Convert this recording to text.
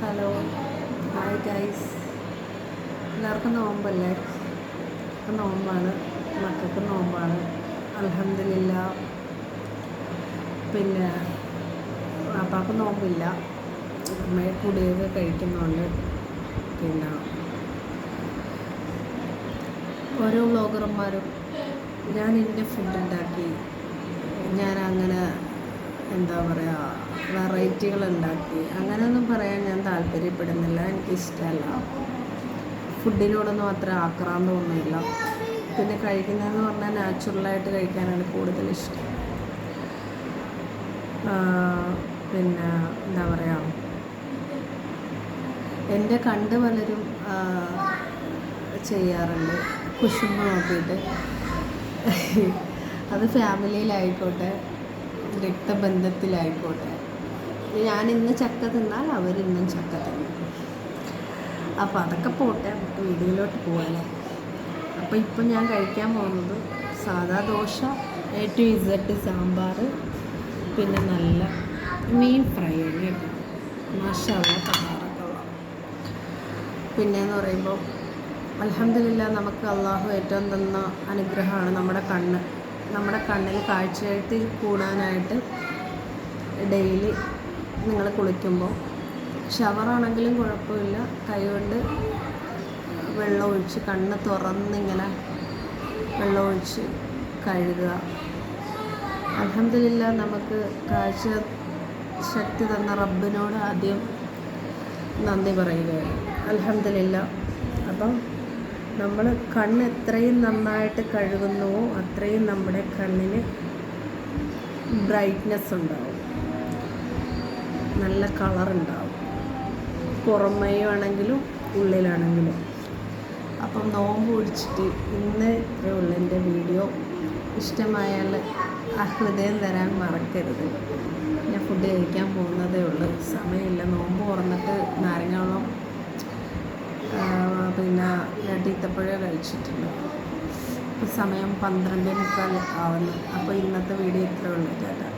Hello, hi guys. എല്ലാവർക്കും നോമ്പല്ലേ? നോമ്പാണ്, മക്കൾക്ക് നോമ്പാണ്. അൽഹംദുലില്ലാ. പിന്നെ പാപ്പാക്ക് നോമ്പില്ല, അമ്മയെ കൂടിയൊക്കെ കഴിക്കുന്നുണ്ട്. പിന്നെ ഓരോ വ്ളോഗർമാരും ഞാൻ ഇന്ന ഫുഡ് ഉണ്ടാക്കി, ഞാൻ അങ്ങനെ എന്താ പറയുക, വെറൈറ്റികൾ ഉണ്ടാക്കി, അങ്ങനെയൊന്നും പറയാൻ ഞാൻ താല്പര്യപ്പെടുന്നില്ല. എനിക്കിഷ്ടമല്ല, ഫുഡിനോടൊന്നും അത്ര ആക്രാന്തമൊന്നുമില്ല. പിന്നെ കഴിക്കുന്നതെന്ന് പറഞ്ഞാൽ നാച്ചുറലായിട്ട് കഴിക്കാനാണ് കൂടുതൽ ഇഷ്ടം. പിന്നെ എന്താ പറയുക, എൻ്റെ കണ്ട് പലരും ചെയ്യാറുണ്ട് കുശുമ്പ് നോക്കിയിട്ട്. അത് ഫാമിലിയിലായിക്കോട്ടെ, രക്തബന്ധത്തിലായിക്കോട്ടെ, ഞാൻ ഇന്ന് ചക്ക തിന്നാൽ അവരിന്നും ചക്ക തിന്നും. അപ്പോൾ അതൊക്കെ പോട്ടെ, നമുക്ക് വീഡിയോയിലോട്ട് പോകാമല്ലേ. അപ്പോൾ ഇപ്പം ഞാൻ കഴിക്കാൻ പോകുന്നത് സാദാ dosa, A to Z sambar, പിന്നെ നല്ല മീൻ ഫ്രൈ ആണ് കേട്ടോ. മാഷാഅല്ലാഹ് തബാറക്കല്ലാഹ്. പിന്നെയെന്ന് പറയുമ്പോൾ അൽഹംദുലില്ലാ, നമുക്ക് അള്ളാഹു ഏറ്റവും തന്ന അനുഗ്രഹമാണ് നമ്മുടെ കണ്ണിൽ കാഴ്ചയായിട്ട് കൂടാനായിട്ട്. ഡെയിലി നിങ്ങൾ കുളിക്കുമ്പോൾ ഷവറാണെങ്കിലും കുഴപ്പമില്ല, കൈകൊണ്ട് വെള്ളമൊഴിച്ച് കണ്ണ് തുറന്നിങ്ങനെ വെള്ളമൊഴിച്ച് കഴുകുക. അൽഹംദുലില്ലാ, നമുക്ക് കാഴ്ച ശക്തി തന്ന റബ്ബിനോട് ആദ്യം നന്ദി പറയുകയാണ്. അൽഹംദുലില്ലാ. അപ്പം നമ്മൾ കണ്ണ് എത്രയും നന്നായിട്ട് കഴുകുന്നുവോ അത്രയും നമ്മുടെ കണ്ണിന് ബ്രൈറ്റ്നെസ് ഉണ്ടാവും, നല്ല കളറുണ്ടാവും, പുറമേയാണെങ്കിലും ഉള്ളിലാണെങ്കിലും. അപ്പം നോമ്പ് പിടിച്ചിട്ട് ഇന്ന് ഇത്രയേ ഉള്ളൂ എൻ്റെ വീഡിയോ. ഇഷ്ടമായാൽ ആ ഹൃദയം തരാൻ മറക്കരുത്. ഞാൻ ഫുഡ് കഴിക്കാൻ പോകുന്നതേ ഉള്ളൂ, സമയമില്ല. നോമ്പ് തുറന്നിട്ട് നാരങ്ങ വെള്ളം പിന്നെ ഈത്തപ്പഴം കഴിച്ചിട്ടുണ്ട്. ഇപ്പോൾ സമയം 12:45 ആവുന്നു. അപ്പോൾ ഇന്നത്തെ വീഡിയോ ഇത്രയേ ഉള്ളൂ. ടാറ്റാ.